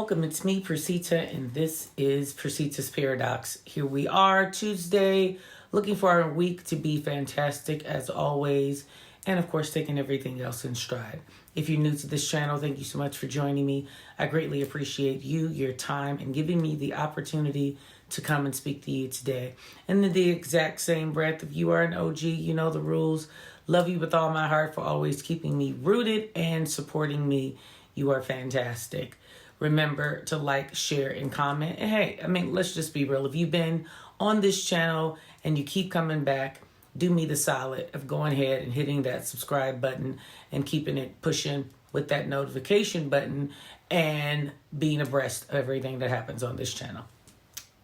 welcome. It's me, Percita, and this is Percita's Paradox. Here we are, Tuesday, looking for our week to be fantastic as always, and of course, taking everything else in stride. If you're new to this channel, thank you so much for joining me. I greatly appreciate you, your time, and giving me the opportunity to come and speak to you today. And in the exact same breath, if you are an OG, you know the rules. Love you with all my heart for always keeping me rooted and supporting me. You are fantastic. Remember to like, share, and comment. And hey, let's just be real. If you've been on this channel and you keep coming back, do me the solid of going ahead and hitting that subscribe button and keeping it pushing with that notification button and being abreast of everything that happens on this channel.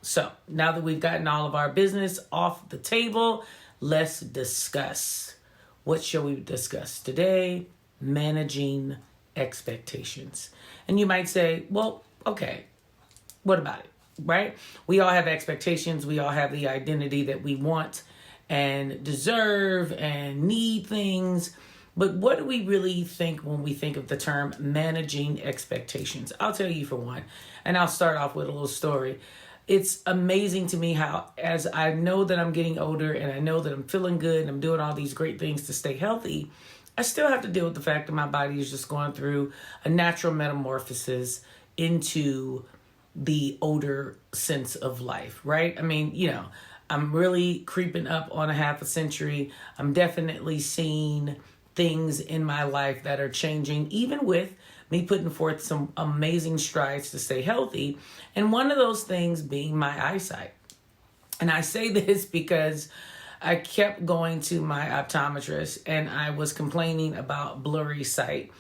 So now that we've gotten all of our business off the table, let's discuss. What shall we discuss today? Managing expectations. And you might say, well, okay, what about it, right? We all have expectations. We all have the identity that we want and deserve and need things. But what do we really think when we think of the term managing expectations? I'll tell you for one, and I'll start off with a little story. It's amazing to me how, as I know that I'm getting older and I know that I'm feeling good and I'm doing all these great things to stay healthy, I still have to deal with the fact that my body is just going through a natural metamorphosis into the older sense of life, right? I'm really creeping up on a half a century. I'm definitely seeing things in my life that are changing, even with me putting forth some amazing strides to stay healthy. And one of those things being my eyesight. And I say this because I kept going to my optometrist and I was complaining about blurry sight.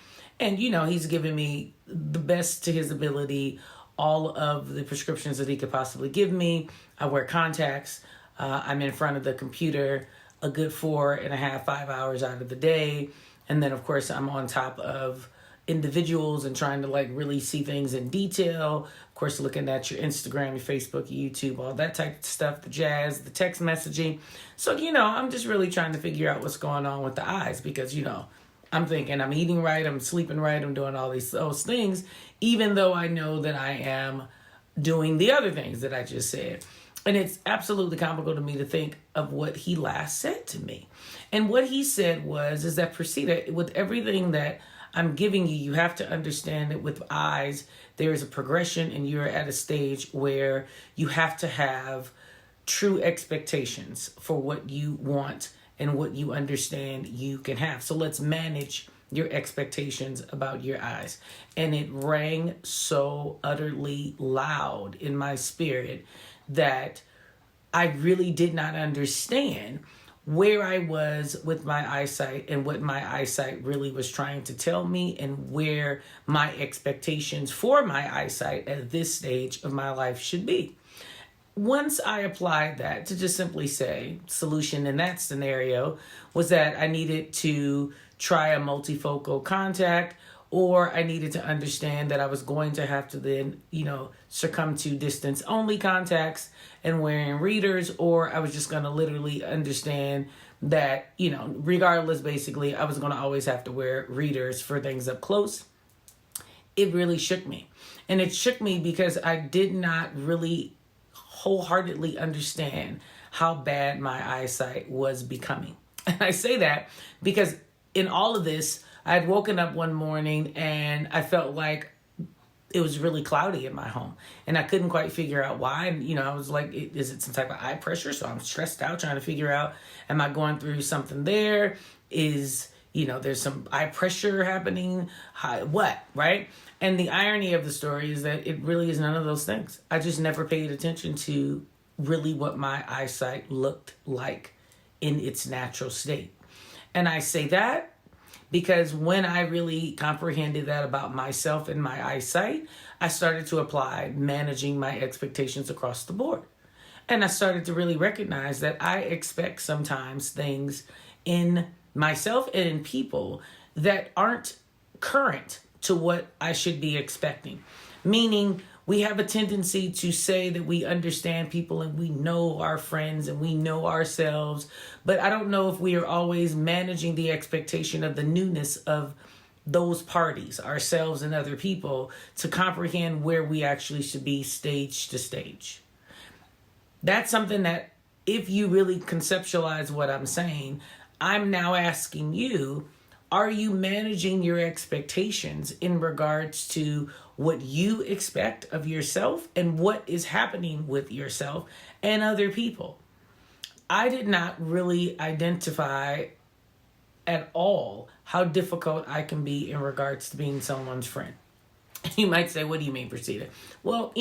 And, he's given me the best to his ability, all of the prescriptions that he could possibly give me. I wear contacts. I'm in front of the computer a good 4.5, 5 hours out of the day. And then, of course, I'm on top of individuals and trying to really see things in detail. Of course, looking at your Instagram, your Facebook, your YouTube, all that type of stuff, the jazz, the text messaging. So, I'm just really trying to figure out what's going on with the eyes because, I'm thinking I'm eating right, I'm sleeping right, I'm doing all those things, even though I know that I am doing the other things that I just said. And it's absolutely comical to me to think of what he last said to me. And what he said is that Percita, with everything that I'm giving you, you have to understand that with eyes, there is a progression and you're at a stage where you have to have true expectations for what you want and what you understand you can have. So let's manage your expectations about your eyes. And it rang so utterly loud in my spirit that I really did not understand where I was with my eyesight and what my eyesight really was trying to tell me and where my expectations for my eyesight at this stage of my life should be. Once I applied that to just simply say, solution in that scenario was that I needed to try a multifocal contact, or I needed to understand that I was going to have to then, succumb to distance only contacts and wearing readers, or I was just going to literally understand that, regardless, basically, I was going to always have to wear readers for things up close. It really shook me. And it shook me because I did not really wholeheartedly understand how bad my eyesight was becoming. And I say that because in all of this, I had woken up one morning and I felt like it was really cloudy in my home. And I couldn't quite figure out why. And, I was like, is it some type of eye pressure? So I'm stressed out trying to figure out, am I going through something there? Is, there's some eye pressure happening? What, right? And the irony of the story is that it really is none of those things. I just never paid attention to really what my eyesight looked like in its natural state. And I say that because when I really comprehended that about myself and my eyesight, I started to apply managing my expectations across the board. And I started to really recognize that I expect sometimes things in myself and in people that aren't current to what I should be expecting. Meaning, we have a tendency to say that we understand people and we know our friends and we know ourselves, but I don't know if we are always managing the expectation of the newness of those parties, ourselves and other people, to comprehend where we actually should be stage to stage. That's something that, if you really conceptualize what I'm saying, I'm now asking you, are you managing your expectations in regards to what you expect of yourself and what is happening with yourself and other people? I did not really identify at all how difficult I can be in regards to being someone's friend. You might say, what do you mean, Percita? Well,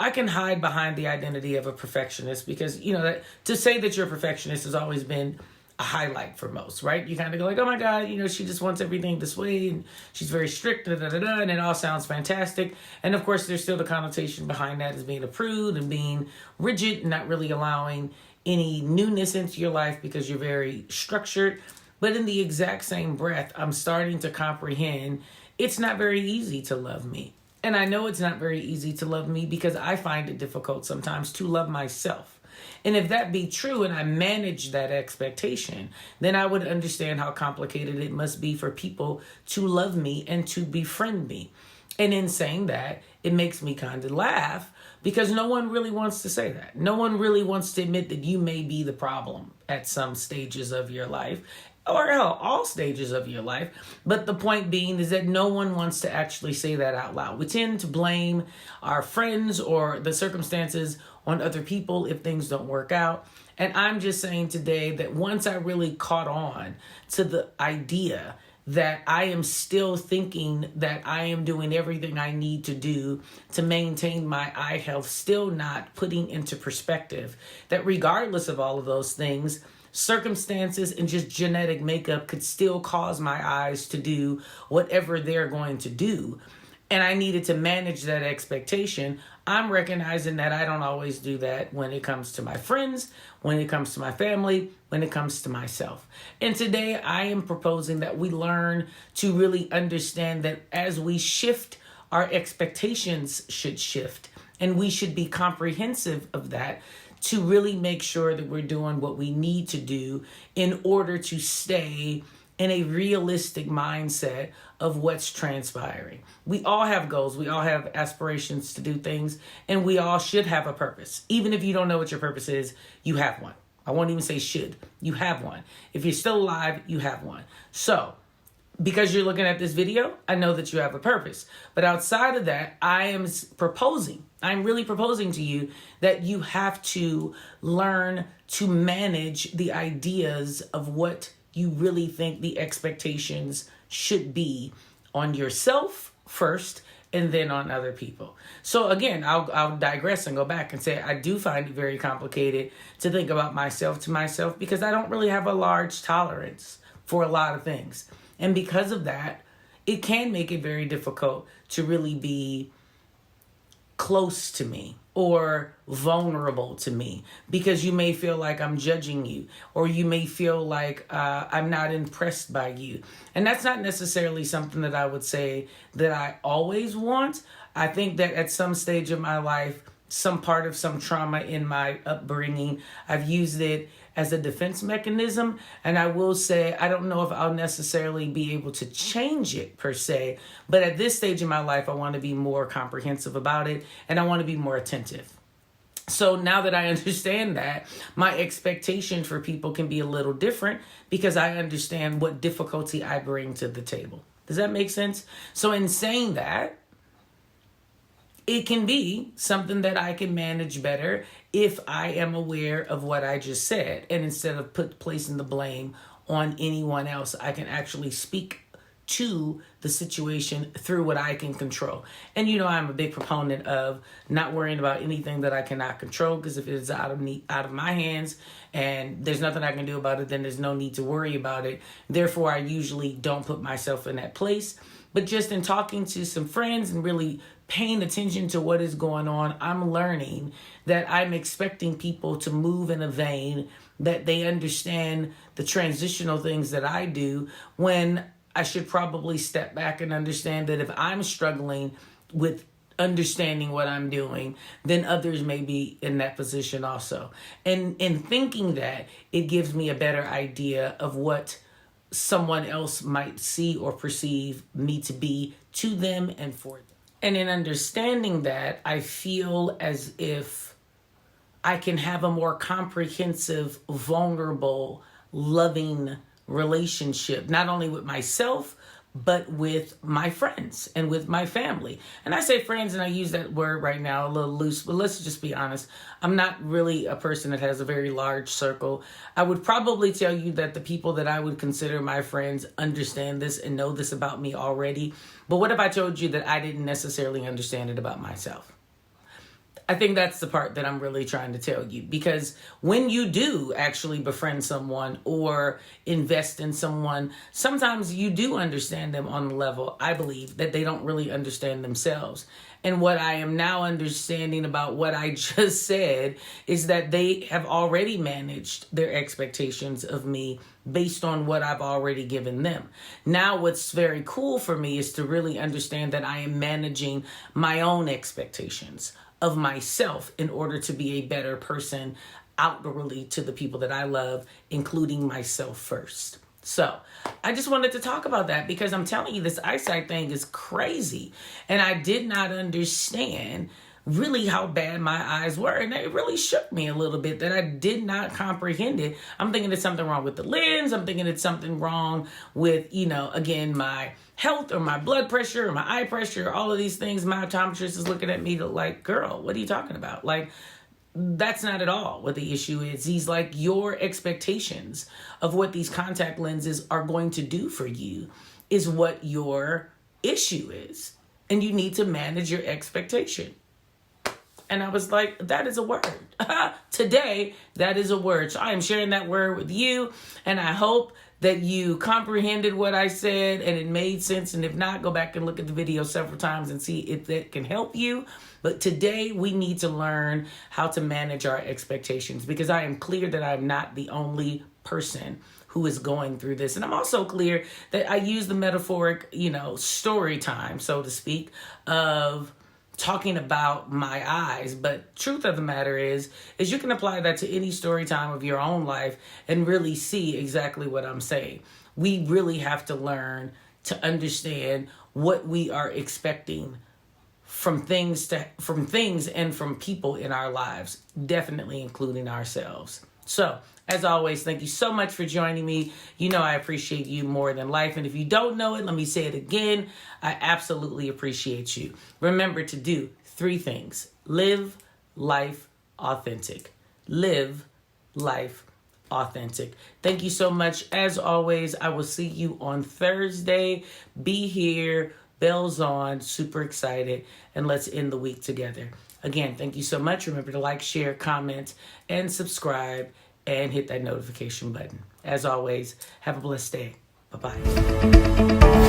I can hide behind the identity of a perfectionist because, that to say that you're a perfectionist has always been a highlight for most, right? You kind of go like, oh my God, she just wants everything this way and she's very strict, and it all sounds fantastic. And of course, there's still the connotation behind that as being a prude and being rigid and not really allowing any newness into your life because you're very structured. But in the exact same breath, I'm starting to comprehend it's not very easy to love me. And I know it's not very easy to love me because I find it difficult sometimes to love myself. And if that be true and I manage that expectation, then I would understand how complicated it must be for people to love me and to befriend me. And in saying that, it makes me kind of laugh because no one really wants to say that. No one really wants to admit that you may be the problem at some stages of your life, or hell, all stages of your life. But the point being is that no one wants to actually say that out loud. We tend to blame our friends or the circumstances on other people if things don't work out. And I'm just saying today that once I really caught on to the idea that I am still thinking that I am doing everything I need to do to maintain my eye health, still not putting into perspective that regardless of all of those things, circumstances and just genetic makeup could still cause my eyes to do whatever they're going to do. And I needed to manage that expectation. I'm recognizing that I don't always do that when it comes to my friends, when it comes to my family, when it comes to myself. And today I am proposing that we learn to really understand that as we shift, our expectations should shift. And we should be comprehensive of that to really make sure that we're doing what we need to do in order to stay in a realistic mindset of what's transpiring. We all have goals. We all have aspirations to do things, and we all should have a purpose. Even if you don't know what your purpose is, you have one. I won't even say should. You have one. If you're still alive, you have one. So, because you're looking at this video, I know that you have a purpose. But outside of that, I'm really proposing to you that you have to learn to manage the ideas of what you really think the expectations should be on yourself first and then on other people. So again, I'll digress and go back and say I do find it very complicated to think about myself to myself because I don't really have a large tolerance for a lot of things. And because of that, it can make it very difficult to really be close to me or vulnerable to me because you may feel like I'm judging you or you may feel like I'm not impressed by you. And that's not necessarily something that I would say that I always want. I think that at some stage of my life, some part of some trauma in my upbringing, I've used it as a defense mechanism. And I will say, I don't know if I'll necessarily be able to change it per se, but at this stage in my life, I want to be more comprehensive about it and I want to be more attentive. So now that I understand that, my expectation for people can be a little different because I understand what difficulty I bring to the table. Does that make sense? So in saying that, it can be something that I can manage better if I am aware of what I just said. And instead of placing the blame on anyone else, I can actually speak to the situation through what I can control. And I'm a big proponent of not worrying about anything that I cannot control, because if it is out of my hands and there's nothing I can do about it, then there's no need to worry about it. Therefore, I usually don't put myself in that place. But just in talking to some friends and really paying attention to what is going on, I'm learning that I'm expecting people to move in a vein that they understand the transitional things that I do, when I should probably step back and understand that if I'm struggling with understanding what I'm doing, then others may be in that position also. And in thinking that, it gives me a better idea of what someone else might see or perceive me to be to them and for them. And in understanding that, I feel as if I can have a more comprehensive, vulnerable, loving relationship, not only with myself, but with my friends and with my family. And I say friends, and I use that word right now a little loose, but let's just be honest. I'm not really a person that has a very large circle. I would probably tell you that the people that I would consider my friends understand this and know this about me already. But what if I told you that I didn't necessarily understand it about myself? I think that's the part that I'm really trying to tell you, because when you do actually befriend someone or invest in someone, sometimes you do understand them on the level, I believe, that they don't really understand themselves. And what I am now understanding about what I just said is that they have already managed their expectations of me based on what I've already given them. Now, what's very cool for me is to really understand that I am managing my own expectations of myself in order to be a better person outwardly to the people that I love, including myself first. So I just wanted to talk about that because I'm telling you, this eyesight thing is crazy. And I did not understand really how bad my eyes were. And it really shook me a little bit that I did not comprehend it. I'm thinking it's something wrong with the lens. I'm thinking it's something wrong with, again, my health or my blood pressure or my eye pressure, all of these things. My optometrist is looking at me like, girl, what are you talking about? Like, that's not at all what the issue is. He's like, your expectations of what these contact lenses are going to do for you is what your issue is. And you need to manage your expectation. And I was like, that is a word. Today, that is a word. So I am sharing that word with you. And I hope that you comprehended what I said and it made sense. And if not, go back and look at the video several times and see if that can help you. But today, we need to learn how to manage our expectations, because I am clear that I'm not the only person who is going through this. And I'm also clear that I use the metaphoric, story time, so to speak, of talking about my eyes. But truth of the matter is you can apply that to any story time of your own life and really see exactly what I'm saying. We really have to learn to understand what we are expecting from things and from people in our lives, definitely including ourselves. So, as always, thank you so much for joining me. I appreciate you more than life. And if you don't know it, let me say it again. I absolutely appreciate you. Remember to do 3 things. Live life authentic. Live life authentic. Thank you so much. As always, I will see you on Thursday. Be here. Bells on. Super excited. And let's end the week together. Again, thank you so much. Remember to like, share, comment, and subscribe. And hit that notification button. As always, have a blessed day. Bye-bye.